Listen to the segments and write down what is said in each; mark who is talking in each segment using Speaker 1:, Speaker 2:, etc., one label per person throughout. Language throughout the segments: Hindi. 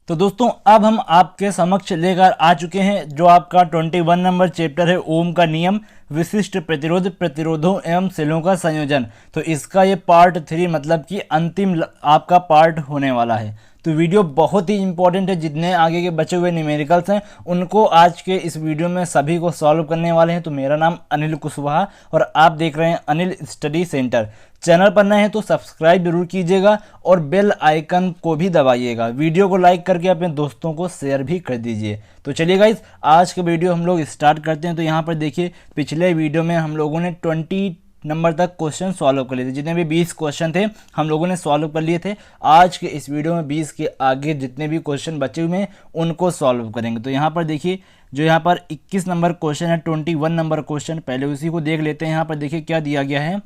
Speaker 1: तो दोस्तों अब हम आपके समक्ष लेकर आ चुके हैं जो आपका 21 नंबर चैप्टर है ओम का नियम, विशिष्ट प्रतिरोध, प्रतिरोधों एवं सेलों का संयोजन। तो इसका ये पार्ट 3 मतलब कि अंतिम आपका पार्ट होने वाला है। तो वीडियो बहुत ही इंपॉर्टेंट है। जितने आगे के बचे हुए न्यूमेरिकल्स हैं उनको आज के इस वीडियो में सभी को सॉल्व करने वाले हैं। तो मेरा नाम अनिल कुशवाहा और आप देख रहे हैं अनिल स्टडी सेंटर। चैनल पर नए हैं तो सब्सक्राइब जरूर कीजिएगा और बेल आइकन को भी दबाइएगा। वीडियो को लाइक करके अपने दोस्तों को शेयर भी कर दीजिए। तो चलिए गाइस, आज का वीडियो हम लोग स्टार्ट करते हैं। तो यहाँ पर देखिए, पिछले वीडियो में हम लोगों ने 20 नंबर तक क्वेश्चन सॉल्व कर लिए थे। जितने भी 20 क्वेश्चन थे हम लोगों ने सॉल्व कर लिए थे। आज के इस वीडियो में 20 के आगे जितने भी क्वेश्चन बचे हुए हैं उनको सॉल्व करेंगे। तो यहाँ पर देखिए, जो यहाँ पर 21 नंबर क्वेश्चन है, 21 नंबर क्वेश्चन, पहले उसी को देख लेते हैं। यहाँ पर देखिए क्या दिया गया है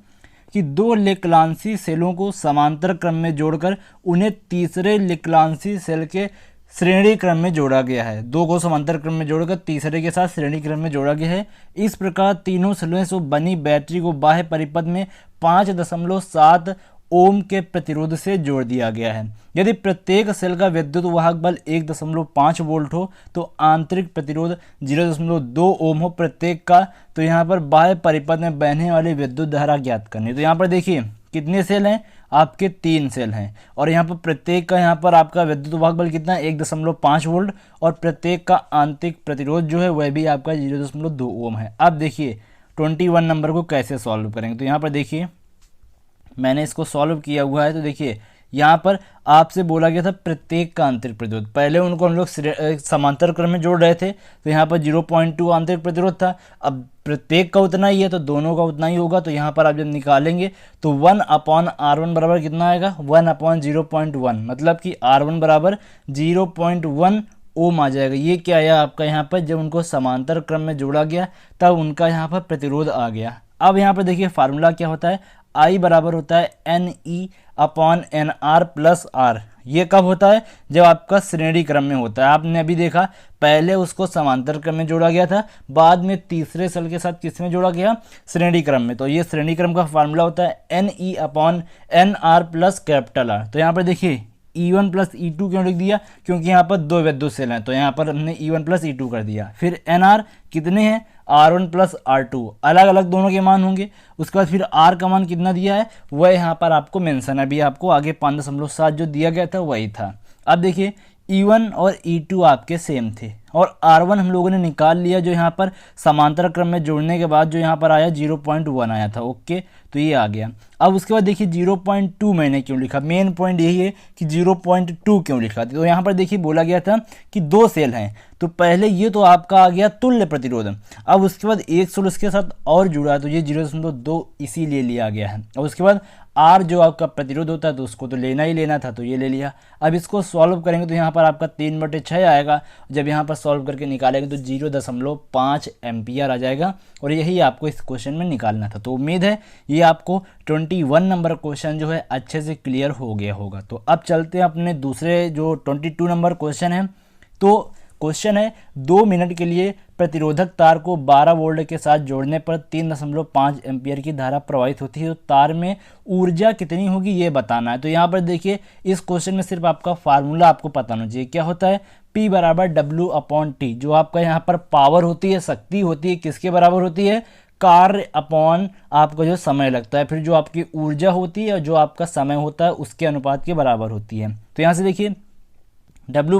Speaker 1: कि दो लेक्लांसी सेलों को समांतर क्रम में जोड़कर उन्हें तीसरे लेक्लांसी सेल के श्रेणी क्रम में जोड़ा गया है। दो को समांतर क्रम में जोड़कर तीसरे के साथ श्रेणी क्रम में जोड़ा गया है। इस प्रकार तीनों सेलों से बनी बैटरी को बाह्य परिपथ में 5.7 ओम के प्रतिरोध से जोड़ दिया गया है। यदि प्रत्येक सेल का विद्युत वाहक बल 1.5 वोल्ट हो तो आंतरिक प्रतिरोध 0.2 ओम हो प्रत्येक का। तो यहाँ पर बाह्य परिपथ में बहने वाली विद्युत धारा ज्ञात करनी। तो यहाँ पर देखिए कितने सेल हैं, आपके 3 सेल हैं और यहाँ पर प्रत्येक का यहाँ पर आपका विद्युत वाहक बल कितना है, 1.5 वोल्ट और प्रत्येक का आंतरिक प्रतिरोध जो है वह भी आपका 0.2 ओम है। अब देखिए 21 नंबर को कैसे सॉल्व करेंगे। तो यहाँ पर देखिए मैंने इसको सॉल्व किया हुआ है। तो देखिए यहाँ पर आपसे बोला गया था प्रत्येक का आंतरिक प्रतिरोध, पहले उनको हम लोग समांतर क्रम में जोड़ रहे थे। तो यहाँ पर 0.2 आंतरिक प्रतिरोध था। अब प्रत्येक का उतना ही है तो दोनों का उतना ही होगा। तो यहाँ पर आप जब निकालेंगे तो 1/R1 बराबर कितना आएगा, 1/0.1, मतलब कि R1 बराबर 0.1 ओम आ जाएगा। ये क्या आया आपका, यहाँ पर जब उनको समांतर क्रम में जोड़ा गया तब उनका यहाँ पर प्रतिरोध आ गया। अब यहाँ पर देखिए फार्मूला क्या होता है, I बराबर होता है NE/NR प्लस R। ये कब होता है, जब आपका श्रेणी क्रम में होता है। आपने अभी देखा पहले उसको समांतर क्रम में जोड़ा गया था, बाद में तीसरे सेल के साथ किस में जोड़ा गया, श्रेणी क्रम में। तो ये श्रेणी क्रम का फार्मूला होता है NE/NR प्लस कैपिटल R। तो यहाँ पर देखिए E1 प्लस E2 क्यों लिख दिया, क्योंकि यहाँ पर दो विद्युत सेल हैं तो यहाँ पर हमने E1 प्लस E2 कर दिया। फिर NR कितने हैं, R1 प्लस R2, अलग अलग दोनों के मान होंगे। उसके बाद फिर R का मान कितना दिया है वह यहाँ पर आपको मेंशन है, अभी आपको आगे 5.7 जो दिया गया था वही था। अब देखिए E1 और E2 आपके सेम थे और R1 हम लोगों ने निकाल लिया जो यहाँ पर समांतर क्रम में जोड़ने के बाद जो यहाँ पर आया 0.1 आया था। ओके, तो ये आ गया। अब उसके बाद देखिए 0.2 मैंने क्यों लिखा, मेन पॉइंट यही है कि 0.2 क्यों लिखा। तो यहाँ पर देखिए बोला गया था कि दो सेल हैं तो पहले ये तो आपका आ गया तुल्य प्रतिरोध। अब उसके बाद एक सेल उसके साथ और जुड़ा है तो ये 0.2 इसीलिए लिया गया है। और उसके बाद R जो आपका प्रतिरोध होता है तो उसको तो लेना ही लेना था तो ये ले लिया। अब इसको सॉल्व करेंगे तो यहाँ पर आपका 3/6 आएगा। जब यहाँ पर सॉल्व करके निकालेंगे तो 0.5 एम्पियर आ जाएगा और यही आपको इस क्वेश्चन में निकालना था। तो उम्मीद है ये आपको 21 नंबर क्वेश्चन जो है अच्छे से क्लियर हो गया होगा। तो अब चलते हैं अपने दूसरे जो 22 नंबर क्वेश्चन है। तो क्वेश्चन है 2 मिनट के लिए प्रतिरोधक तार को 12 वोल्ट के साथ जोड़ने पर 3.5 एम्पियर की धारा प्रवाहित होती है तो तार में ऊर्जा कितनी होगी ये बताना है। तो यहाँ पर देखिए इस क्वेश्चन में सिर्फ आपका फार्मूला आपको पता होना चाहिए। क्या होता है, P बराबर W/T। जो आपका यहाँ पर पावर होती है, शक्ति होती है, किसके बराबर होती है, कार्य अपॉन आपका जो समय लगता है। फिर जो आपकी ऊर्जा होती है और जो आपका समय होता है उसके अनुपात के बराबर होती है। तो यहाँ से देखिए W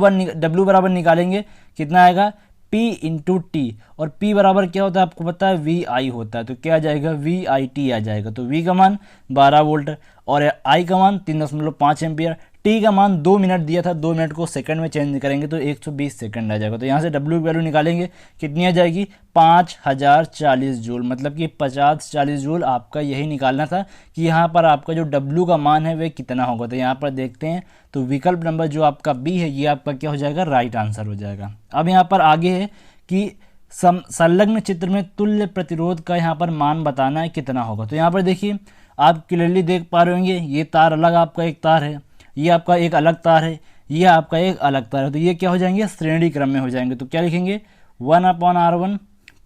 Speaker 1: बराबर निकालेंगे कितना आएगा, P इंटू टी, और P बराबर क्या होता है आपको पता है, VI होता है। तो क्या आ जाएगा, VIT आ जाएगा। तो V का मान 12 वोल्ट और I का मान 3.5 एम्पियर। T का मान 2 मिनट दिया था, 2 मिनट को सेकंड में चेंज करेंगे तो 120 सेकंड आ जाएगा। तो यहाँ से W की वैल्यू निकालेंगे कितनी आ जाएगी, 5040 जूल, मतलब कि 50-40 जूल आपका यही निकालना था कि यहाँ पर आपका जो W का मान है वह कितना होगा। तो यहाँ पर देखते हैं तो विकल्प नंबर जो आपका B है ये आपका क्या हो जाएगा, राइट आंसर हो जाएगा। अब यहाँ पर आगे है कि संलग्न चित्र में तुल्य प्रतिरोध का यहाँ पर मान बताना है कितना होगा। तो यहाँ पर देखिए आप क्लियरली देख पा रहे होंगे ये तार अलग आपका एक तार है, ये आपका एक अलग तार है, ये आपका एक अलग तार है। तो ये क्या हो जाएंगे, श्रेणी क्रम में हो जाएंगे। तो क्या लिखेंगे, 1/R1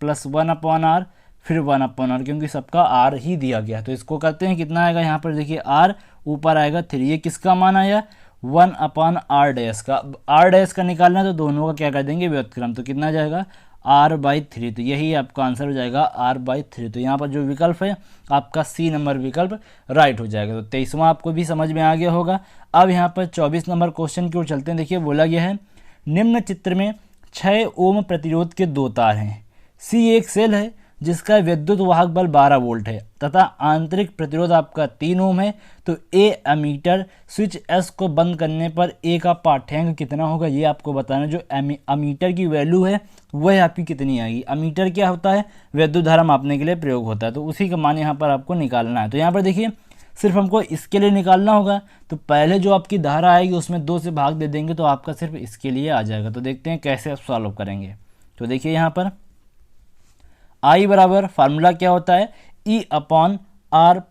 Speaker 1: प्लस 1/R फिर 1/R, क्योंकि सबका R ही दिया गया। तो इसको करते हैं कितना आएगा, यहाँ पर देखिए R ऊपर आएगा 3, ये किसका मान आया, 1/r डैश का। आर डैश का निकालना है तो दोनों का क्या कर देंगे, व्युत्क्रम। तो कितना जाएगा r/3। तो यही आपका आंसर हो जाएगा r/3। तो यहाँ पर जो विकल्प है आपका सी नंबर विकल्प राइट हो जाएगा। तो 23वां आपको भी समझ में आ गया होगा। अब यहाँ पर 24 नंबर क्वेश्चन की ओर चलते हैं। देखिए बोला गया है निम्न चित्र में 6 ओम प्रतिरोध के 2 तार हैं। सी एक सेल है जिसका विद्युत वाहक बल 12 वोल्ट है तथा आंतरिक प्रतिरोध आपका 3 ओम है। तो ए अमीटर स्विच एस को बंद करने पर ए का पाठ्यांक कितना होगा, ये आपको बताना। जो अमीटर की वैल्यू है वह आपकी कितनी आएगी। अमीटर क्या होता है, विद्युत धारा मापने के लिए प्रयोग होता है, तो उसी का मान यहाँ पर आपको निकालना है। तो यहाँ पर देखिए सिर्फ हमको इसके लिए निकालना होगा। तो पहले जो आपकी धारा आएगी उसमें 2 से भाग दे देंगे तो आपका सिर्फ इसके लिए आ जाएगा। तो देखते हैं कैसे आप सॉल्व करेंगे। तो देखिए यहाँ पर I बराबर फार्मूला क्या होता है, E/R+R।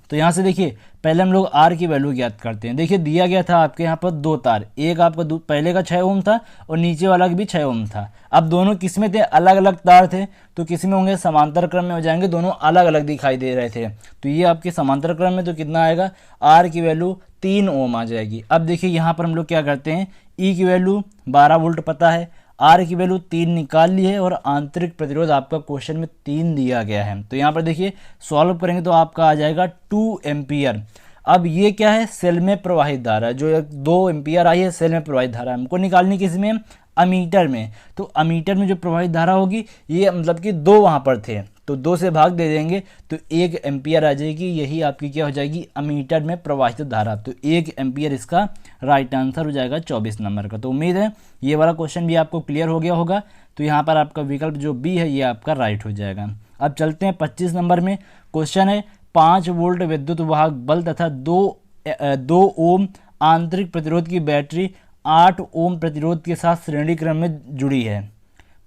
Speaker 1: तो यहाँ से देखिए पहले हम लोग R की वैल्यू ज्ञात करते हैं। देखिए दिया गया था आपके यहाँ पर 2 तार, एक आपका पहले का 6 ओम था और नीचे वाला भी 6 ओम था। अब दोनों किस में थे, अलग अलग तार थे, तो किसी में होंगे समांतर क्रम में हो जाएंगे, दोनों अलग अलग दिखाई दे रहे थे। तो ये आपके समांतर क्रम में, तो कितना आएगा, R की वैल्यू 3 ओम आ जाएगी। अब देखिए यहाँ पर हम लोग क्या करते हैं, E की वैल्यू 12 वोल्ट पता है, R की वैल्यू 3 निकाल ली है और आंतरिक प्रतिरोध आपका क्वेश्चन में 3 दिया गया है। तो यहाँ पर देखिए सॉल्व करेंगे तो आपका आ जाएगा 2 एम्पियर। अब ये क्या है, सेल में प्रवाहित धारा, जो 2 एम्पियर आई है सेल में प्रवाहित धारा हमको निकालनी किस में, अमीटर में। तो अमीटर में जो प्रवाहित धारा होगी ये मतलब कि 2 वहाँ पर थे, तो 2 से भाग दे देंगे तो 1 एम्पियर आ जाएगी। यही आपकी क्या हो जाएगी, अमीटर में प्रवाहित धारा। तो 1 एम्पियर इसका राइट आंसर हो जाएगा 24 नंबर का। तो उम्मीद है ये वाला क्वेश्चन भी आपको क्लियर हो गया होगा। तो यहाँ पर आपका विकल्प जो बी है ये आपका राइट हो जाएगा। अब चलते हैं 25 नंबर में। क्वेश्चन है 5 वोल्ट विद्युत वाहक बल तथा 2 ओम आंतरिक प्रतिरोध की बैटरी 8 ओम प्रतिरोध के साथ श्रेणी क्रम में जुड़ी है।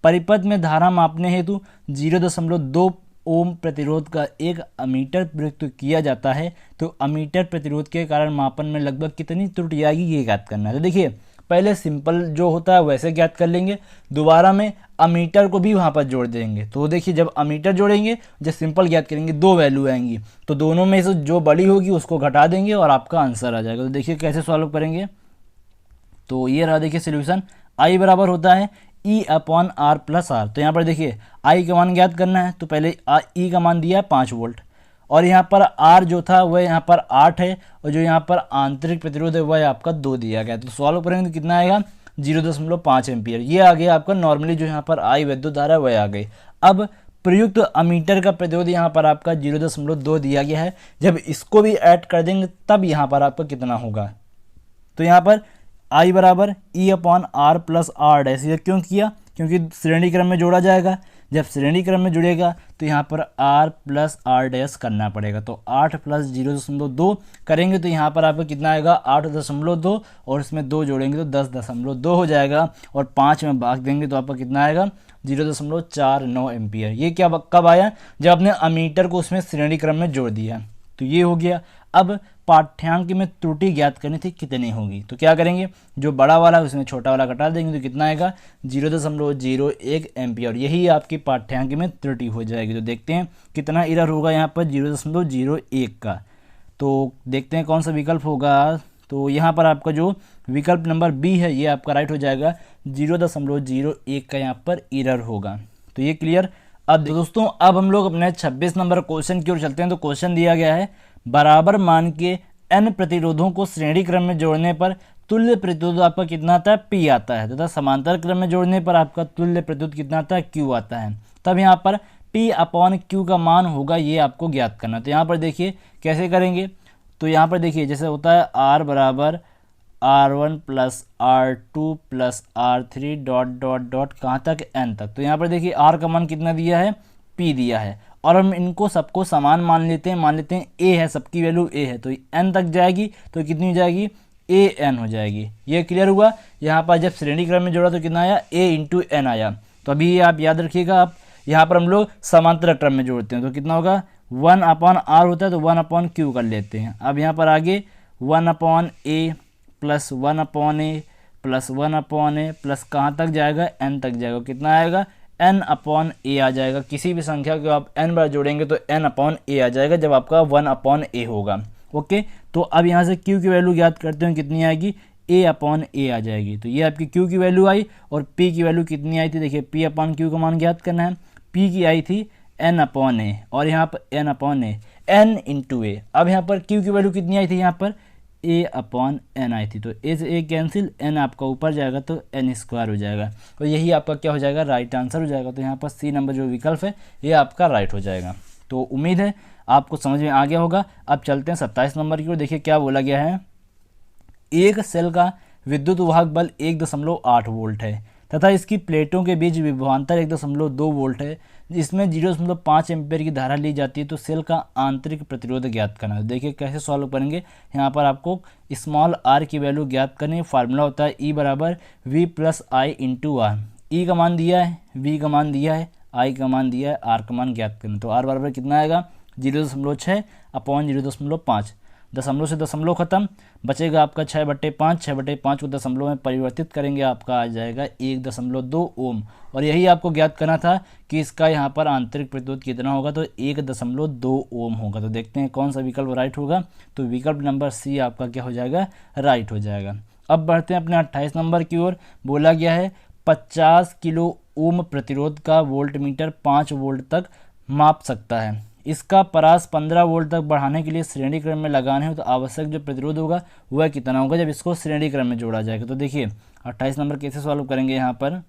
Speaker 1: परिपथ में धारा मापने हेतु 0.2 ओम प्रतिरोध का एक अमीटर प्रयुक्त किया जाता है। तो अमीटर प्रतिरोध के कारण मापन में लगभग कितनी त्रुटि आएगी ये ज्ञात करना है। तो देखिए पहले सिंपल जो होता है वैसे ज्ञात कर लेंगे, दोबारा में अमीटर को भी वहाँ पर जोड़ देंगे। तो देखिए जब अमीटर जोड़ेंगे, जब सिंपल ज्ञात करेंगे 2 वैल्यू आएंगी, तो दोनों में से जो बड़ी होगी उसको घटा देंगे और आपका आंसर आ जाएगा। तो देखिए कैसे सॉल्व करेंगे। तो ये रहा देखिए सोल्यूशन। I बराबर होता है E/R+R। तो यहाँ पर देखिए I का मान ज्ञात करना है, तो पहले E का मान दिया है 5 वोल्ट और यहाँ पर R जो था वह यहाँ पर 8 है और जो यहाँ पर आंतरिक प्रतिरोध है वह आपका 2 दिया गया। तो सॉल्व करेंगे तो कितना आएगा, 0.5 एम्पियर। ये आ गया आपका नॉर्मली जो यहाँ पर I विद्युत धारा है वह आ गई। अब प्रयुक्त अमीटर का प्रतिरोध यहाँ पर आपका 0.2 दिया गया है। जब इसको भी ऐड कर देंगे तब यहाँ पर आपका कितना होगा। तो यहाँ पर I बराबर E/R+R डैश। ये क्यों किया, क्योंकि श्रेणी क्रम में जोड़ा जाएगा। जब श्रेणी क्रम में जुड़ेगा तो यहाँ पर R+R डैश करना पड़ेगा। तो 8 + 0.2 करेंगे तो यहाँ पर आपका कितना आएगा, 8.2 और इसमें 2 जोड़ेंगे तो 10.2 हो जाएगा और 5 में भाग देंगे तो आपका कितना आएगा, 0.49 एम्पियर। ये क्या कब आया, जब आपने अमीटर को उसमें श्रेणी क्रम में जोड़ दिया। तो ये हो गया। अब पाठ्यांक में त्रुटि ज्ञात करनी थी कितनी होगी। तो क्या करेंगे, जो बड़ा वाला है उसमें छोटा वाला घटा देंगे तो कितना आएगा, 0.01 एम्पियर। यही आपकी पाठ्यांक में त्रुटि हो जाएगी। तो देखते हैं कितना एरर होगा यहाँ पर 0.01 का। तो देखते हैं कौन सा विकल्प होगा। तो यहाँ पर आपका जो विकल्प नंबर बी है ये आपका राइट हो जाएगा, 0.01 का यहाँ पर एरर होगा। तो ये क्लियर। अब दोस्तों अब हम लोग अपने 26 नंबर क्वेश्चन की ओर चलते हैं। तो क्वेश्चन दिया गया है बराबर मान के n प्रतिरोधों को श्रेणी क्रम में जोड़ने पर तुल्य प्रतिरोध आपका कितना आता है, P आता है, तथा समांतर क्रम में जोड़ने पर आपका तुल्य प्रतिरोध कितना आता है, Q आता है। तब यहाँ पर P/Q का मान होगा, ये आपको ज्ञात करना। तो यहाँ पर देखिए कैसे करेंगे। तो यहाँ पर देखिए जैसे होता है R बराबर R1 + R2 + R3 ... कहाँ तक, n तक। तो यहाँ पर देखिए R का मान कितना दिया है, P दिया है और हम इनको सबको समान मान लेते हैं A है, सबकी वैल्यू A है। तो n तक जाएगी तो कितनी हो जाएगी, AN हो जाएगी। ये क्लियर हुआ। यहाँ पर जब श्रेणी क्रम में जोड़ा तो कितना आया, A × n आया। तो अभी आप याद रखिएगा, आप यहाँ पर हम लोग समांतर क्रम में जोड़ते हैं तो कितना होगा, 1/R होता है तो 1/Q कर लेते हैं। अब यहाँ पर आगे 1/A + 1/A + 1/A प्लस कहाँ तक जाएगा, n तक जाएगा। कितना आएगा, n/A आ जाएगा। किसी भी संख्या को आप n बार जोड़ेंगे तो n/A आ जाएगा जब आपका 1/A होगा। ओके, तो अब यहाँ से Q की वैल्यू ज्ञात करते हैं, कितनी आएगी, A अपॉन A आ जाएगी। तो ये आपकी Q की वैल्यू आई और P की वैल्यू कितनी आई थी, देखिए P अपॉन Q का मान ज्ञात करना है। P की आई थी N अपॉन A और यहाँ पर N upon A, N into A। अब यहाँ पर Q की वैल्यू कितनी आई थी, यहाँ पर A अपॉन N आई थी, तो A से A कैंसिल, N आपका ऊपर जाएगा तो N स्क्वायर हो जाएगा। तो यही आपका क्या हो जाएगा, राइट आंसर हो जाएगा। तो यहाँ पर C नंबर जो विकल्प है ये आपका राइट हो जाएगा। तो उम्मीद है आपको समझ में आ गया होगा। अब चलते हैं 27 नंबर की ओर। देखिए क्या बोला गया है, एक सेल का विद्युत वाहक बल 1.8 वोल्ट है तथा इसकी प्लेटों के बीच विभवांतर 1.2 वोल्ट है, जिसमें 0.5 एम्पीयर की धारा ली जाती है, तो सेल का आंतरिक प्रतिरोध ज्ञात करना है। देखिए कैसे सॉल्व करेंगे, यहाँ पर आपको स्मॉल r की वैल्यू ज्ञात करनी। फार्मूला होता है E बराबर V plus I into R. E का मान दिया है, V का मान दिया है, I का मान दिया है, R का मान ज्ञात करना। तो R बराबर कितना आएगा, 0.6 अपॉन 0.5, दशमलव से दशमलव खत्म, बचेगा आपका 6/5। 6/5 को दशमलव में परिवर्तित करेंगे, आपका आ जाएगा 1.2 ओम। और यही आपको ज्ञात करना था कि इसका यहाँ पर आंतरिक प्रतिरोध कितना होगा, तो 1.2 ओम होगा। तो देखते हैं कौन सा विकल्प राइट होगा, तो विकल्प नंबर सी आपका क्या हो जाएगा, राइट हो जाएगा। अब बढ़ते हैं अपने 28 नंबर की ओर। बोला गया है 50 किलो ओम प्रतिरोध का वोल्टमीटर 5 वोल्ट तक माप सकता है। इसका परास 15 वोल्ट तक बढ़ाने के लिए श्रेणी क्रम में लगाने हो तो आवश्यक जो प्रतिरोध होगा वह कितना होगा जब इसको श्रेणी क्रम में जोड़ा जाएगा। तो देखिए 28 नंबर कैसे सॉल्व करेंगे यहाँ पर,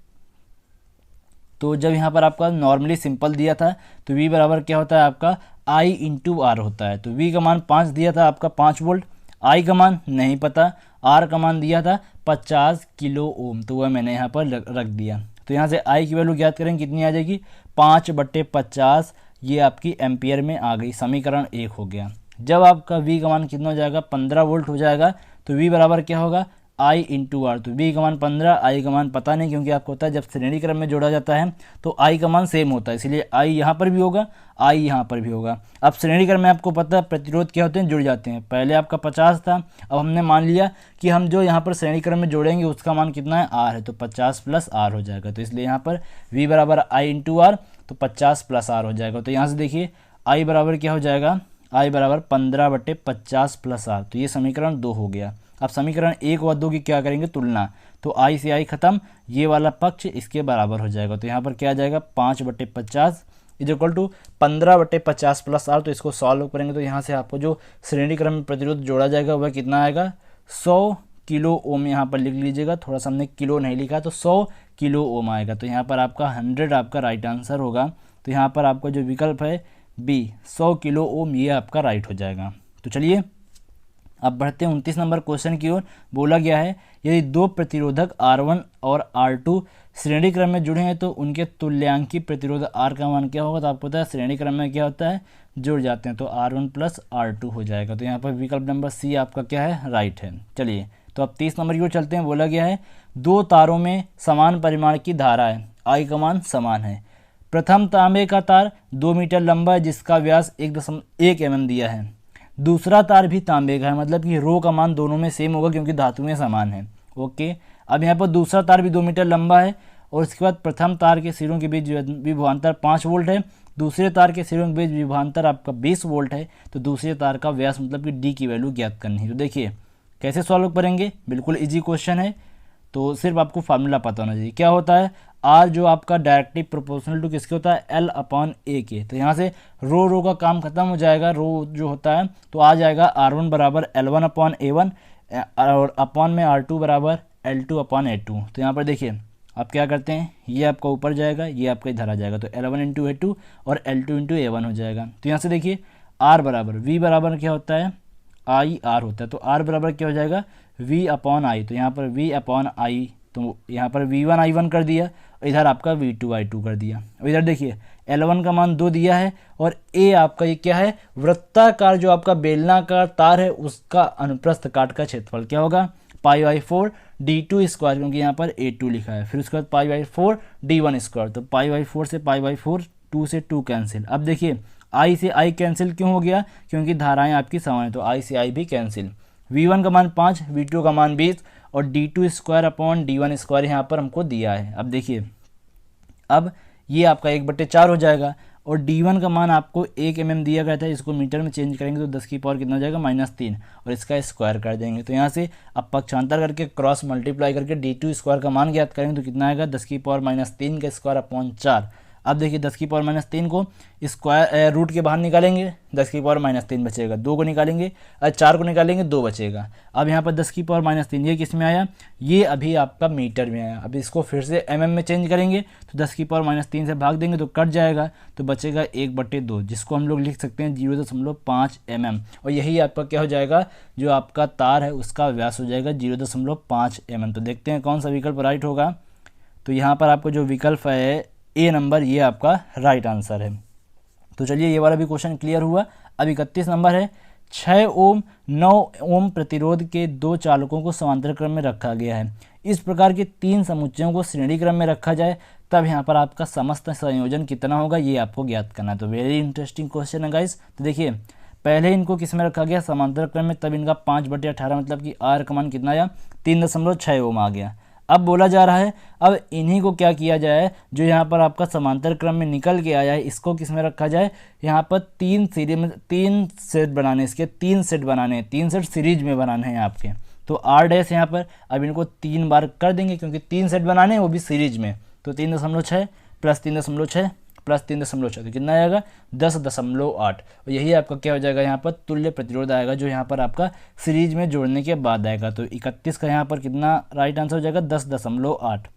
Speaker 1: तो जब यहाँ पर आपका नॉर्मली सिंपल दिया था तो V बराबर क्या होता है आपका I इंटू आर होता है। तो V का मान 5 दिया था आपका 5 वोल्ट, I का मान नहीं पता, R का मान दिया था 50 किलो ओम, तो वह मैंने यहाँ पर रख दिया। तो यहाँ से I की वैल्यू ज्ञात करेंगे, कितनी आ जाएगी 5/50, ये आपकी एम्पियर में आ गई। समीकरण 1 हो गया। जब आपका V का मान कितना हो जाएगा 15 वोल्ट हो जाएगा, तो V बराबर क्या होगा I इंटू आर। तो V का मान 15, I का मान पता नहीं, क्योंकि आपको होता है जब श्रेणी क्रम में जोड़ा जाता है तो I का मान सेम होता है, इसलिए I यहाँ पर भी होगा, I यहाँ पर भी होगा। अब श्रेणी क्रम में आपको पता है प्रतिरोध क्या होते हैं, जुड़ जाते हैं। पहले आपका 50 था, अब हमने मान लिया कि हम जो यहाँ पर श्रेणी क्रम में जोड़ेंगे उसका मान कितना है, R है, तो 50 प्लस R हो जाएगा। तो इसलिए यहाँ पर V बराबर I इंटू आर, तो 50 प्लस R हो जाएगा। तो यहाँ से देखिए I बराबर क्या हो जाएगा, I बराबर 15/50 प्लस R। तो ये समीकरण 2 हो गया। अब समीकरण 1 और 2 की क्या करेंगे, तुलना। तो I से I खत्म, ये वाला पक्ष इसके बराबर हो जाएगा। तो यहाँ पर क्या आ जाएगा 5/50 is equal to 15/50 plus R। तो इसको सॉल्व करेंगे तो यहाँ से आपको जो श्रेणी क्रम में प्रतिरोध जोड़ा जाएगा वह कितना आएगा 100 किलो ओम। यहाँ पर लिख लीजिएगा, थोड़ा सा हमने किलो नहीं लिखा, तो 100 किलो ओम आएगा। तो यहाँ पर आपका 100 आपका राइट आंसर होगा। तो यहाँ पर आपका जो विकल्प है B 100 किलो ओम, ये आपका राइट हो जाएगा। तो चलिए अब बढ़ते हैं 29 नंबर क्वेश्चन की ओर। बोला गया है यदि दो प्रतिरोधक R1 और R2 श्रेणी क्रम में जुड़े हैं तो उनके तुल्यांकी प्रतिरोध R का मान क्या होगा। तो आपको पता है श्रेणी क्रम में क्या होता है, जुड़ जाते हैं, तो R1 प्लस R2 हो जाएगा। तो यहाँ पर विकल्प नंबर C आपका क्या है, राइट है। चलिए तो अब 30 नंबर की ओर चलते हैं। बोला गया है दो तारों में समान परिमाण की धारा है, I का मान समान है। प्रथम तांबे का तार 2 मीटर लंबा है जिसका व्यास 1.1 mm दिया है। दूसरा तार भी तांबे का है, मतलब कि रो का मान दोनों में सेम होगा क्योंकि धातुएं समान है। ओके, अब यहाँ पर दूसरा तार भी 2 मीटर लंबा है और उसके बाद प्रथम तार के सिरों के बीच विभवांतर 5 वोल्ट है, दूसरे तार के सिरों के बीच विभवांतर आपका 20 वोल्ट है। तो दूसरे तार का व्यास मतलब कि डी की वैल्यू ज्ञात करनी है। तो देखिए कैसे सॉल्व करेंगे, बिल्कुल इजी क्वेश्चन है। तो सिर्फ आपको फार्मूला पता होना चाहिए। क्या होता है, आर जो आपका डायरेक्टली प्रोपोर्शनल टू किसके होता है, एल अपॉन ए के। तो यहाँ से रो का काम खत्म हो जाएगा, रो जो होता है तो आ जाएगा R1 बराबर L1 अपॉन A1 और अपॉन में R2 बराबर L2 अपॉन A2। तो यहाँ पर देखिए आप क्या करते हैं, ये आपका ऊपर जाएगा, ये आपका इधर आ जाएगा, तो L1 इंटू A2 और L2 इंटू A1 हो जाएगा। तो यहाँ से देखिए R बराबर V बराबर क्या होता है, आई आर होता है। तो R बराबर क्या हो जाएगा, V अपॉन आई। तो यहाँ पर V अपॉन आई, तो यहाँ पर V1 I1 कर दिया, इधर आपका V2 I2 कर दिया। और इधर देखिए L1 का मान 2 दिया है और A आपका ये क्या है, वृत्ताकार जो आपका बेलनाकार तार है उसका अनुप्रस्थ काट का क्षेत्रफल क्या होगा, π/4 d2 स्क्वायर, क्योंकि यहाँ पर A2 लिखा है। फिर उसके बाद π/4 d1 स्क्वायर, तो π/4 से π/4 2 से 2 कैंसिल। अब देखिए I से I कैंसिल क्यों हो गया, क्योंकि धाराएं आपकी समान है, तो I से I भी कैंसिल। V1 का मान 5, V2 का मान 20 और d2 square upon d1 square यहाँ पर हमको दिया है। अब देखिए अब ये आपका 1/4 हो जाएगा और D1 का मान आपको 1 mm दिया गया था, इसको मीटर में चेंज करेंगे तो 10 की पावर कितना हो जाएगा -3, और इसका स्क्वायर कर देंगे। तो यहाँ से अब पक्षांतर करके क्रॉस मल्टीप्लाई करके D2 स्क्वायर का मान ज्ञात करेंगे तो कितना आएगा 10 की पावर -3 का स्क्वायर अपॉन 4। अब देखिए 10 की पावर -3 को स्क्वायर रूट के बाहर निकालेंगे, 10 की पावर -3 बचेगा, 2 को निकालेंगे 4 को निकालेंगे 2 बचेगा। अब यहाँ पर 10 की पावर -3 ये किस में आया, ये अभी आपका मीटर में आया। अब इसको फिर से mm में चेंज करेंगे तो 10 की पावर -3 से भाग देंगे तो कट जाएगा, तो बचेगा 1/2, जिसको हम लोग लिख सकते हैं 0.5 mm। और यही आपका क्या हो जाएगा, जो आपका तार है उसका व्यास हो जाएगा 0.5 mm। तो देखते हैं कौन सा विकल्प राइट होगा। तो यहाँ पर आपको जो विकल्प है ए नंबर, ये आपका राइट आंसर है। तो चलिए ये वाला भी क्वेश्चन क्लियर हुआ। अब 31 नंबर है, 6 ओम 9 ओम प्रतिरोध के 2 चालकों को समांतर क्रम में रखा गया है। इस प्रकार के 3 समुच्चयों को श्रेणी क्रम में रखा जाए तब यहाँ पर आपका समस्त संयोजन कितना होगा, ये आपको ज्ञात करना है। तो वेरी इंटरेस्टिंग क्वेश्चन है गाइस। तो देखिए पहले इनको किस में रखा गया, समांतर क्रम में, तब इनका 5/18 मतलब कि आर का मान कितना आया 3.6 ओम आ गया। अब बोला जा रहा है अब इन्हीं को क्या किया जाए, जो यहाँ पर आपका समांतर क्रम में निकल के आया है इसको किस में रखा जाए, यहाँ पर 3 सीरीज में 3 सेट बनाने, इसके 3 सेट बनाने हैं, 3 सेट सीरीज में बनाने हैं आपके। तो आर डैश यहाँ पर अब इनको 3 बार कर देंगे क्योंकि 3 सेट बनाने हैं वो भी सीरीज में। तो 3.6 प्लस 3.6 प्लस 3.6 तो कितना आएगा 10.8। और यही आपका क्या हो जाएगा, यहाँ पर तुल्य प्रतिरोध आएगा जो यहाँ पर आपका सीरीज में जोड़ने के बाद आएगा। तो 31 का यहाँ पर कितना राइट आंसर हो जाएगा 10.8।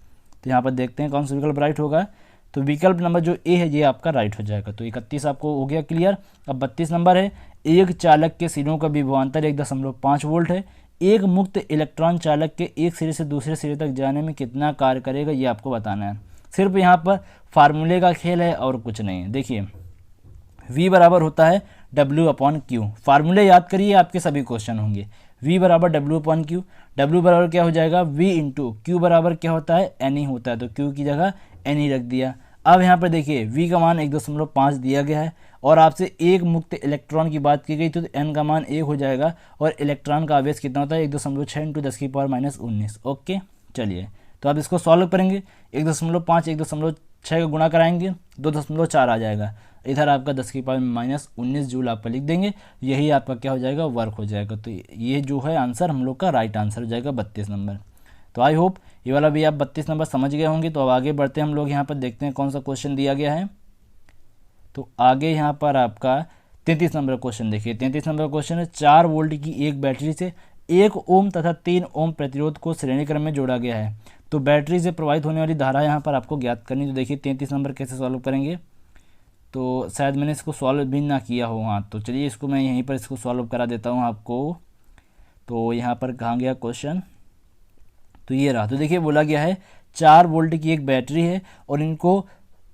Speaker 1: तो यहाँ पर देखते हैं कौन सा विकल्प राइट होगा। तो विकल्प नंबर जो ए है ये आपका राइट हो जाएगा। तो 31 आपको हो गया क्लियर। अब 32 नंबर है, एक चालक के सिरों का विभवांतर 1.5 वोल्ट है। एक मुक्त इलेक्ट्रॉन चालक के एक सिरे से दूसरे सिरे तक जाने में कितना कार्य करेगा, ये आपको बताना है। सिर्फ यहाँ पर फार्मूले का खेल है और कुछ नहीं है। देखिए V बराबर होता है W/Q। फार्मूले याद करिए, आपके सभी क्वेश्चन होंगे। V बराबर W/Q, W बराबर क्या हो जाएगा V इंटू Q बराबर क्या होता है N होता है। तो Q की जगह N रख दिया। अब यहाँ पर देखिए V का मान 1.5 दिया गया है और आपसे एक मुक्त इलेक्ट्रॉन की बात की गई तो N का मान 1 हो जाएगा और इलेक्ट्रॉन का आवेश कितना होता है 1.6 इंटू 10 की पावर -19। ओके चलिए, तो आप इसको सॉल्व करेंगे 1.5 1.6 का गुणा कराएंगे 2.4 आ जाएगा। इधर आपका 10 की पावर -19 जूल आपका लिख देंगे, यही आपका क्या हो जाएगा वर्क हो जाएगा। तो ये जो है आंसर हम लोग का राइट आंसर हो जाएगा 32 नंबर। तो आई होप ये वाला भी आप 32 नंबर समझ गए होंगे। तो अब आगे बढ़ते हैं हम लोग, यहाँ पर देखते हैं कौन सा क्वेश्चन दिया गया है। तो आगे यहाँ पर आपका 33 नंबर क्वेश्चन देखिए। 33 नंबर क्वेश्चन है, 4 वोल्ट की एक बैटरी से 1 ओम तथा 3 ओम प्रतिरोध को श्रेणी क्रम में जोड़ा गया है। तो बैटरी से प्रवाहित होने वाली धारा यहाँ पर आपको ज्ञात करनी। तो देखिए 33 नंबर कैसे सॉल्व करेंगे। तो शायद मैंने इसको सॉल्व भी ना किया हो, हाँ तो चलिए इसको मैं यहीं पर इसको सॉल्व करा देता हूँ आपको। तो यहाँ पर कहाँ गया क्वेश्चन, तो ये रहा। तो देखिए बोला गया है 4 वोल्ट की एक बैटरी है और इनको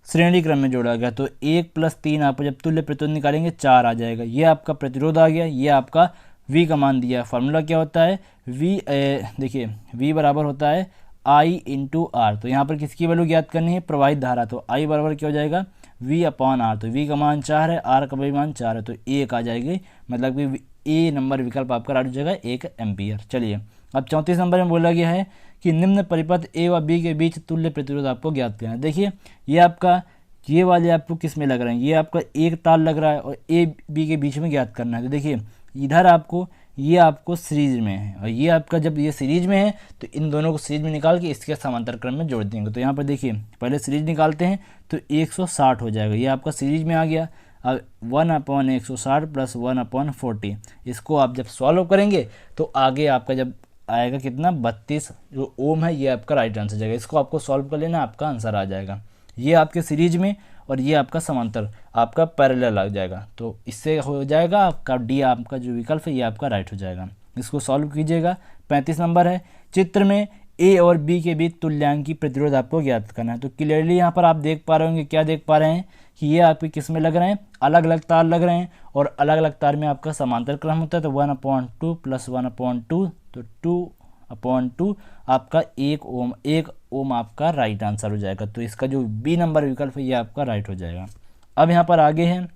Speaker 1: श्रेणी क्रम में जोड़ा गया। तो 1 + 3 आप जब तुल्य प्रतिरोध निकालेंगे 4 आ जाएगा। ये आपका प्रतिरोध आ गया, ये आपका V का मान दिया। फार्मूला क्या होता है देखिए V बराबर होता है I इंटू आर। तो यहाँ पर किसकी वैल्यू ज्ञात करनी है, प्रवाहित धारा। तो I बराबर क्या हो जाएगा V/R। तो V का मान 4 है, R का भी मान 4 है, तो 1 आ जाएगी। मतलब कि ए नंबर विकल्प आपका राइट हो जाएगा 1 एम्पियर। चलिए अब 34 नंबर में बोला गया है कि निम्न परिपथ ए व बी के बीच तुल्य प्रतिरोध आपको ज्ञात करना है। देखिए ये आपका ये वाले आपको किस में लग रहे हैं, ये आपका एक तार लग रहा है और ए बी के बीच में ज्ञात करना है। तो देखिए इधर आपको ये आपको सीरीज में है और ये आपका जब ये सीरीज में है तो इन दोनों को सीरीज में निकाल के इसके समांतर क्रम में जोड़ देंगे। तो यहाँ पर देखिए पहले सीरीज निकालते हैं तो 160 हो जाएगा, ये आपका सीरीज में आ गया। अब 1/160 + 1/40 इसको आप जब सॉल्व करेंगे तो आगे आपका जब आएगा कितना 32 जो ओम है, ये आपका राइट आंसर जाएगा। इसको आपको सॉल्व कर लेना, आपका आंसर आ जाएगा। ये आपके सीरीज में और ये आपका समांतर आपका पैरेलल लग जाएगा। तो इससे हो जाएगा आपका डी, आपका जो विकल्प है ये आपका राइट हो जाएगा। इसको सॉल्व कीजिएगा। 35 नंबर है, चित्र में ए और बी के बीच तुल्यांकी प्रतिरोध आपको ज्ञात करना है। तो क्लियरली यहाँ पर आप देख पा रहे होंगे, क्या देख पा रहे हैं कि ये आपके किस में लग रहे हैं, अलग अलग तार लग रहे हैं और अलग अलग तार में आपका समांतर क्रम होता है। तो 1/2 + 1/2 तो 2/2 आपका 1 ओम आपका राइट आंसर हो जाएगा। तो इसका जो बी नंबर विकल्प है ये आपका राइट हो जाएगा। अब यहाँ पर आगे है,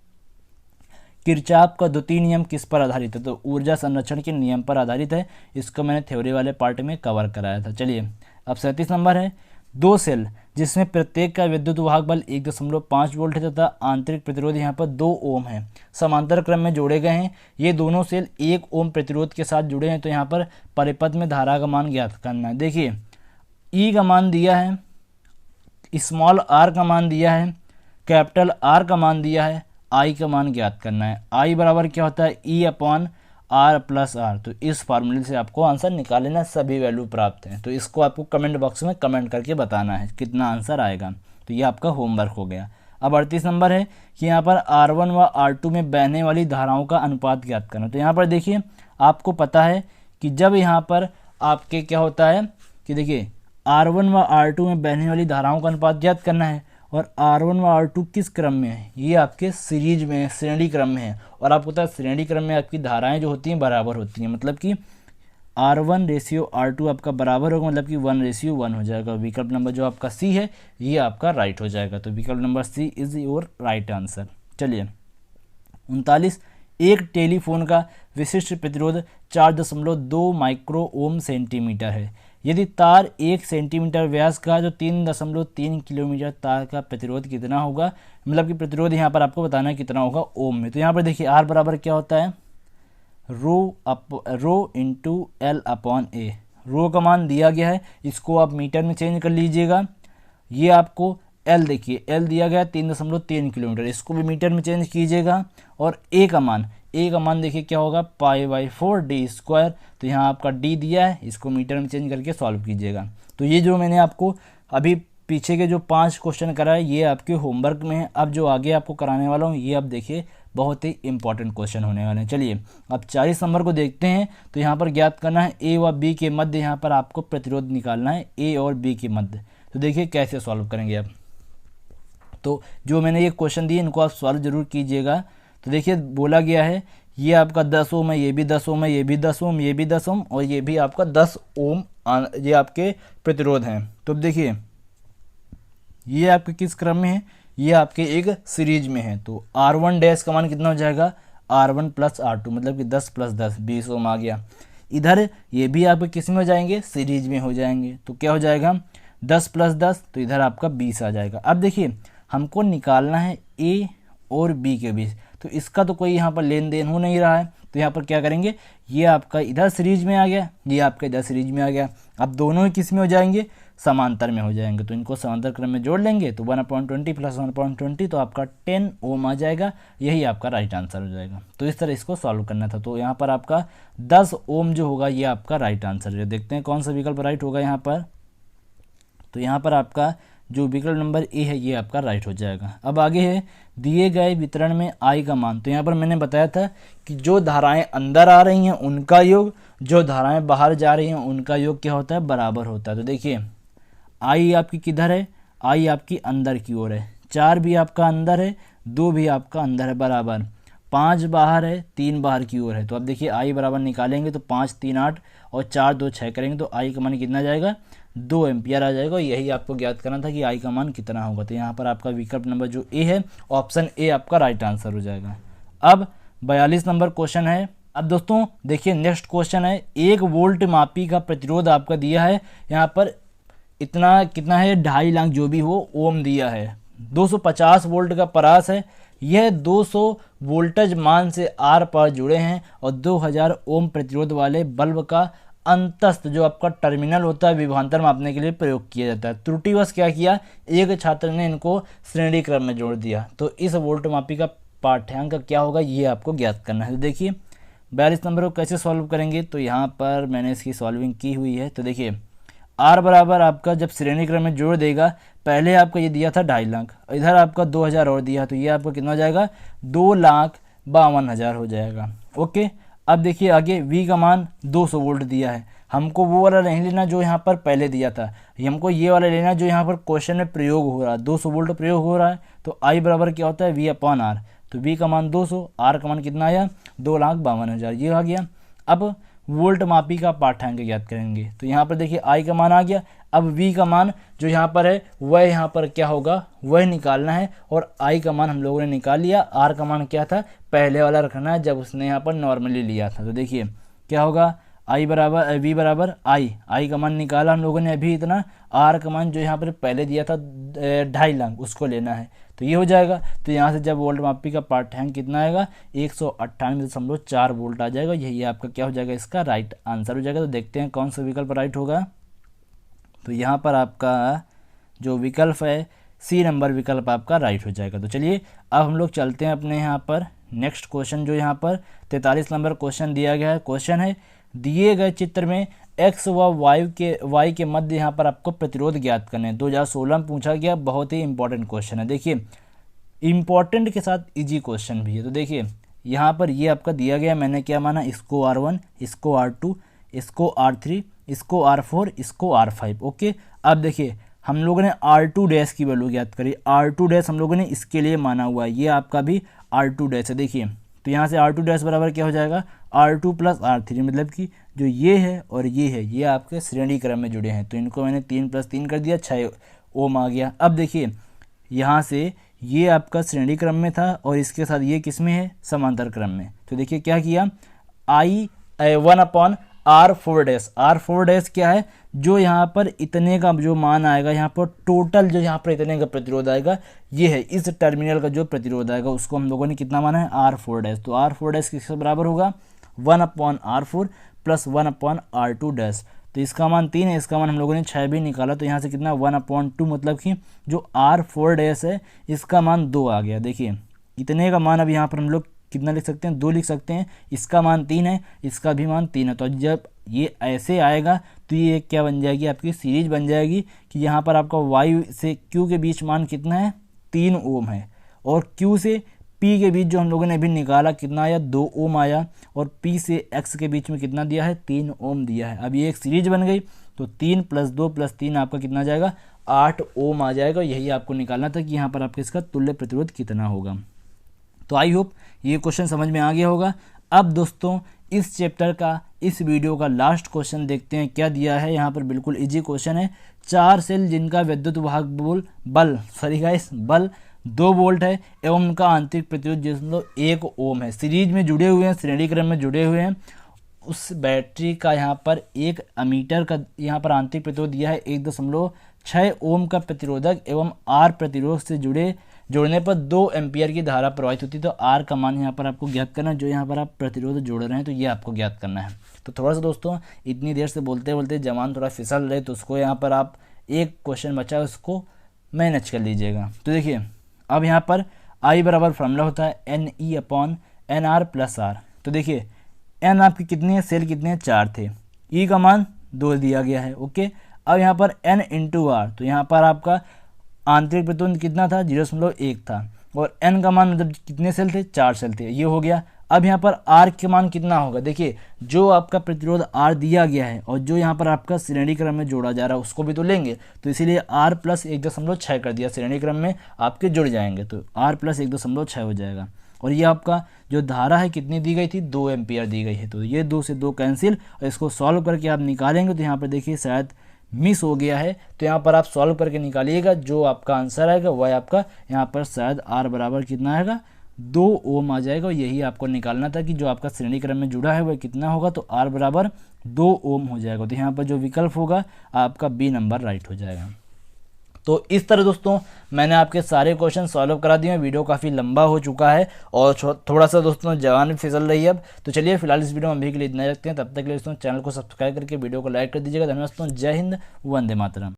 Speaker 1: किरचॉफ का द्वितीय नियम किस पर आधारित है। तो ऊर्जा संरक्षण के नियम पर आधारित है। इसको मैंने थ्योरी वाले पार्ट में कवर कराया था। चलिए अब 37 नंबर है, 2 सेल जिसमें प्रत्येक का विद्युत वाहक बल 1.5 वोल्ट है तथा आंतरिक प्रतिरोध यहाँ पर 2 ओम है। समांतर क्रम में जोड़े गए हैं। ये दोनों सेल 1 ओम प्रतिरोध के साथ जुड़े हैं। तो यहाँ पर परिपथ में धारा का मान ज्ञात करना है। देखिए ई का मान दिया है, स्मॉल आर का मान दिया है, कैपिटल आर का मान दिया है, आई का मान ज्ञात करना है। आई बराबर क्या होता है E upon R plus R. तो इस फार्मूले से आपको आंसर निकाल लेना, सभी वैल्यू प्राप्त हैं। तो इसको आपको कमेंट बॉक्स में कमेंट करके बताना है कितना आंसर आएगा। तो ये आपका होमवर्क हो गया। अब 38 नंबर है कि यहाँ पर R1 व R2 में बहने वाली धाराओं का अनुपात ज्ञात करना। तो यहाँ पर देखिए आपको पता है कि जब यहाँ पर आपके क्या होता है कि देखिए R1 व R2 में बहने वाली धाराओं का अनुपात ज्ञात करना है और R1 व R2 किस क्रम में है, ये आपके सीरीज में है, श्रेणी क्रम में है। और आपको पता है श्रेणी क्रम में आपकी धाराएं जो होती हैं बराबर होती हैं, मतलब कि R1 रेशियो R2 आपका बराबर होगा, मतलब कि 1:1 हो जाएगा। विकल्प नंबर जो आपका सी है ये आपका राइट हो जाएगा। तो विकल्प number C is your right answer. चलिए 39, एक टेलीफोन का विशिष्ट प्रतिरोध 4.2 माइक्रो ओम सेंटीमीटर है। यदि तार 1 सेंटीमीटर व्यास का तो 3.3 किलोमीटर तार का प्रतिरोध कितना होगा, मतलब कि प्रतिरोध यहाँ पर आपको बताना है कितना होगा ओम में। तो यहाँ पर देखिए आर बराबर क्या होता है रो इंटू एल अपॉन ए। रो का मान दिया गया है, इसको आप मीटर में चेंज कर लीजिएगा। ये आपको एल देखिए एल दिया गया है 3.3 किलोमीटर, इसको भी मीटर में चेंज कीजिएगा। और ए का मान देखिए क्या होगा π/4 d स्क्वायर। तो यहाँ आपका d दिया है, इसको मीटर में चेंज करके सॉल्व कीजिएगा। तो ये जो मैंने आपको अभी पीछे के जो 5 क्वेश्चन कराए ये आपके होमवर्क में है। अब जो आगे आपको कराने वाला हूँ ये आप देखिए बहुत ही इंपॉर्टेंट क्वेश्चन होने वाले हैं। चलिए अब 40 नंबर को देखते हैं। तो यहाँ पर ज्ञात करना है ए व बी के मध्य, यहाँ पर आपको प्रतिरोध निकालना है ए और बी के मध्य। तो देखिए कैसे सॉल्व करेंगे आप। तो जो मैंने ये क्वेश्चन दिए इनको आप सॉल्व जरूर कीजिएगा। तो देखिए बोला गया है ये आपका 10 ओम है, ये भी 10 ओम है, ये भी 10 ओम, ये भी 10 ओम और ये भी आपका 10 ओम ये आपके प्रतिरोध हैं। तो अब देखिए ये आपके किस क्रम में है, ये आपके एक सीरीज में है। तो R1 डैश का मान कितना हो जाएगा R1 प्लस R2, मतलब कि 10 + 10 20 ओम आ गया। इधर ये भी आपके किस में हो जाएंगे सीरीज में हो जाएंगे। तो क्या हो जाएगा 10 + 10, तो इधर आपका 20 आ जाएगा। अब देखिए हमको निकालना है ए और बी के बीच, तो इसका तो कोई यहाँ पर लेन देन हो नहीं रहा है। तो यहाँ पर क्या करेंगे ये आपका इधर सीरीज में आ गया, ये आपका इधर सीरीज में आ गया। अब दोनों ही किस में हो जाएंगे समांतर में हो जाएंगे। तो इनको समांतर क्रम में जोड़ लेंगे तो 1/20 + 1/20 तो आपका 10 ओम आ जाएगा। यही आपका राइट आंसर हो जाएगा। तो इस तरह इसको सॉल्व करना था। तो यहाँ पर आपका 10 ओम जो होगा ये आपका राइट आंसर है। देखते हैं कौन सा विकल्प राइट होगा यहाँ पर। तो यहाँ पर आपका जो विकल्प नंबर ए है ये आपका राइट हो जाएगा। अब आगे है दिए गए वितरण में आई का मान। तो यहाँ पर मैंने बताया था कि जो धाराएं अंदर आ रही हैं उनका योग, जो धाराएं बाहर जा रही हैं उनका योग क्या होता है बराबर होता है। तो देखिए आई आपकी किधर है, आई आपकी अंदर की ओर है, 4 भी आपका अंदर है, 2 भी आपका अंदर है बराबर, 5 बाहर है, 3 बाहर की ओर है। तो अब देखिए आई बराबर निकालेंगे तो 5 3 8 और 4 2 6 करेंगे तो आई का मान कितना जाएगा 2 एम्पियर आ जाएगा। यही आपको ज्ञात करना था कि आई का मान कितना होगा। तो यहाँ पर आपका विकल्प नंबर जो ए है ऑप्शन ए आपका राइट आंसर हो जाएगा। अब 42 नंबर क्वेश्चन है। अब दोस्तों देखिए नेक्स्ट क्वेश्चन है 1 वोल्ट मापी का प्रतिरोध आपका दिया है, यहाँ पर इतना कितना है 2.5 लाख जो भी हो ओम दिया है, 250 वोल्ट का परास है। यह 200 वोल्टेज मान से आर पार जुड़े हैं और 2000 ओम प्रतिरोध वाले बल्ब का अंतस्थ जो आपका टर्मिनल होता है विभवांतर मापने के लिए प्रयोग किया जाता है। त्रुटिवश क्या किया एक छात्र ने इनको श्रेणी क्रम में जोड़ दिया। तो इस वोल्ट मापी का पाठ्यांक क्या होगा ये आपको ज्ञात करना है। तो देखिए 42 नंबर को कैसे सॉल्व करेंगे। तो यहाँ पर मैंने इसकी सॉल्विंग की हुई है। तो देखिए आर बराबर आपका जब श्रेणी क्रम में जोड़ देगा, पहले आपका ये दिया था 2.5 लाख, इधर आपका 2000 और दिया, तो ये आपका कितना हो जाएगा 2,52,000 हो जाएगा। ओके अब देखिए आगे V का मान 200 वोल्ट दिया है, हमको वो वाला नहीं लेना जो यहाँ पर पहले दिया था, हमको ये वाला लेना जो यहाँ पर क्वेश्चन में प्रयोग हो रहा है, 200 वोल्ट प्रयोग हो रहा है। तो I बराबर क्या होता है V/R। तो V का मान 200, R का मान कितना आया 2,52,000 ये आ गया। अब वोल्ट मापी का पाठ्यांक ज्ञात करेंगे। तो यहाँ पर देखिए I का मान आ गया। अब V का मान जो यहाँ पर है वह यहाँ पर क्या होगा वह निकालना है, और I का मान हम लोगों ने निकाल लिया। R का मान क्या था पहले वाला रखना है जब उसने यहाँ पर नॉर्मली लिया था। तो देखिए क्या होगा आई बराबर वी बराबर आई का मान निकाला हम लोगों ने अभी इतना, आर का मान जो यहाँ पर पहले दिया था 2.5 लाख उसको लेना है, तो ये हो जाएगा। तो यहाँ से जब वोल्ट मापी का पार्ट हैंग कितना आएगा 198.4 वोल्ट आ जाएगा। यही आपका क्या हो जाएगा, इसका राइट आंसर हो जाएगा। तो देखते हैं कौन सा विकल्प राइट होगा। तो यहाँ पर आपका जो विकल्प है सी नंबर विकल्प आपका राइट हो जाएगा। तो चलिए अब हम लोग चलते हैं अपने यहाँ पर नेक्स्ट क्वेश्चन, जो यहाँ पर 43 नंबर क्वेश्चन दिया गया है। क्वेश्चन है दिए गए चित्र में x व y के मध्य यहाँ पर आपको प्रतिरोध ज्ञात करने हैं। 2016 में पूछा गया, बहुत ही इंपॉर्टेंट क्वेश्चन है। देखिए इंपॉर्टेंट के साथ इजी क्वेश्चन भी है। तो देखिए यहाँ पर ये आपका दिया गया, मैंने क्या माना, इसको R1, इसको R2, इसको R3, इसको R4, इसको R5। ओके, अब देखिए हम लोगों ने R2 डैश की वैल्यू ज्ञात करी। R2 डैश हम लोगों ने इसके लिए माना हुआ है, ये आपका भी R2 डैश है। देखिए तो यहाँ से R2 डैश बराबर क्या हो जाएगा, R2 + R3, मतलब कि जो ये है और ये है ये आपके श्रेणी क्रम में जुड़े हैं। तो इनको मैंने 3 + 3 कर दिया, 6 ओम आ गया। अब देखिए यहाँ से ये आपका श्रेणी क्रम में था और इसके साथ ये किस में है, समांतर क्रम में। तो देखिए क्या किया, I1/R4 डैश, R4 डैश क्या है, जो यहाँ पर इतने का जो मान आएगा, यहाँ पर टोटल जो यहाँ पर इतने का प्रतिरोध आएगा, ये है इस टर्मिनल का जो प्रतिरोध आएगा उसको हम लोगों ने कितना माना है, R4 डैश। तो R4 डैश किसके बराबर होगा, 1/R4 + 1/R2 डैश। तो इसका मान 3 है, इसका मान हम लोगों ने 6 भी निकाला। तो यहाँ से कितना 1/2, मतलब कि जो R4 डैश है इसका मान 2 आ गया। देखिए इतने का मान अब यहाँ पर हम लोग कितना लिख सकते हैं, 2 लिख सकते हैं। इसका मान 3 है, इसका भी मान 3 है। तो जब ये ऐसे आएगा तो ये क्या बन जाएगी, आपकी सीरीज बन जाएगी कि यहाँ पर आपका Y से Q के बीच मान कितना है, 3 ओम है, और Q से P के बीच जो हम लोगों ने अभी निकाला कितना आया, 2 ओम आया, और P से X के बीच में कितना दिया है, 3 ओम दिया है। अब ये एक सीरीज बन गई, तो 3 + 2 + 3 आपका कितना आ जाएगा, 8 ओम आ जाएगा। यही आपको निकालना था कि यहाँ पर आपके इसका तुल्य प्रतिरोध कितना होगा। तो आई होप ये क्वेश्चन समझ में आ गया होगा। अब दोस्तों इस चैप्टर का, इस वीडियो का लास्ट क्वेश्चन देखते हैं क्या दिया है। यहाँ पर बिल्कुल इजी क्वेश्चन है। 4 सेल जिनका विद्युत वाहक बल 2 वोल्ट है एवं उनका आंतरिक प्रतिरोध 1 ओम है, सीरीज में जुड़े हुए हैं, श्रेणी क्रम में जुड़े हुए हैं। उस बैटरी का यहाँ पर 1 एमीटर का यहाँ पर आंतरिक प्रतिरोध दिया है 1.6 ओम का प्रतिरोधक एवं R प्रतिरोध से जोड़ने पर 2 एम्पियर की धारा प्रवाहित होती है। तो R का मान यहाँ पर आपको ज्ञात करना है, जो यहाँ पर आप प्रतिरोध जोड़ रहे हैं तो ये आपको ज्ञात करना है। तो थोड़ा सा दोस्तों इतनी देर से बोलते बोलते जवान थोड़ा फिसल रहे, तो उसको यहाँ पर आप एक क्वेश्चन बचा है उसको मैनेज कर लीजिएगा। तो देखिए अब यहाँ पर I बराबर फॉर्मूला होता है Ne/NR + R। तो देखिए N आपकी कितनी है, सेल कितने हैं, 4 थे, E का मान 2 दिया गया है। ओके, अब यहाँ पर N × R, तो यहाँ पर आपका आंतरिक प्रतिरोध कितना था, 0.1 था, और N का मान मतलब कितने सेल थे, 4 सेल थे, ये हो गया। अब यहाँ पर R के मान कितना होगा, देखिए जो आपका प्रतिरोध R दिया गया है और जो यहाँ पर आपका श्रेणी क्रम में जोड़ा जा रहा है उसको भी तो लेंगे, तो इसीलिए R + 1.6 कर दिया, श्रेणी क्रम में आपके जुड़ जाएंगे, तो R + 1.6 हो जाएगा। और ये आपका जो धारा है कितनी दी गई थी, 2 एम्पियर दी गई है। तो ये 2 से 2 कैंसिल, और इसको सॉल्व करके आप निकालेंगे तो यहाँ पर देखिए शायद मिस हो गया है, तो यहाँ पर आप सॉल्व करके निकालिएगा, जो आपका आंसर आएगा वह आपका यहाँ पर शायद R बराबर कितना आएगा, 2 ओम आ जाएगा। यही आपको निकालना था कि जो आपका श्रेणी क्रम में जुड़ा है वह कितना होगा, तो R बराबर 2 ओम हो जाएगा। तो यहाँ पर जो विकल्प होगा आपका B नंबर राइट हो जाएगा। तो इस तरह दोस्तों मैंने आपके सारे क्वेश्चन सॉल्व करा दिए। वीडियो काफ़ी लंबा हो चुका है और थोड़ा सा दोस्तों जवान भी फिसल रही है अब। तो चलिए फिलहाल इस वीडियो में अभी के लिए इतना रखते हैं, तब तक के लिए दोस्तों चैनल को सब्सक्राइब करके वीडियो को लाइक कर दीजिएगा। धन्यवाद दोस्तों, जय हिंद, वंदे मातरम।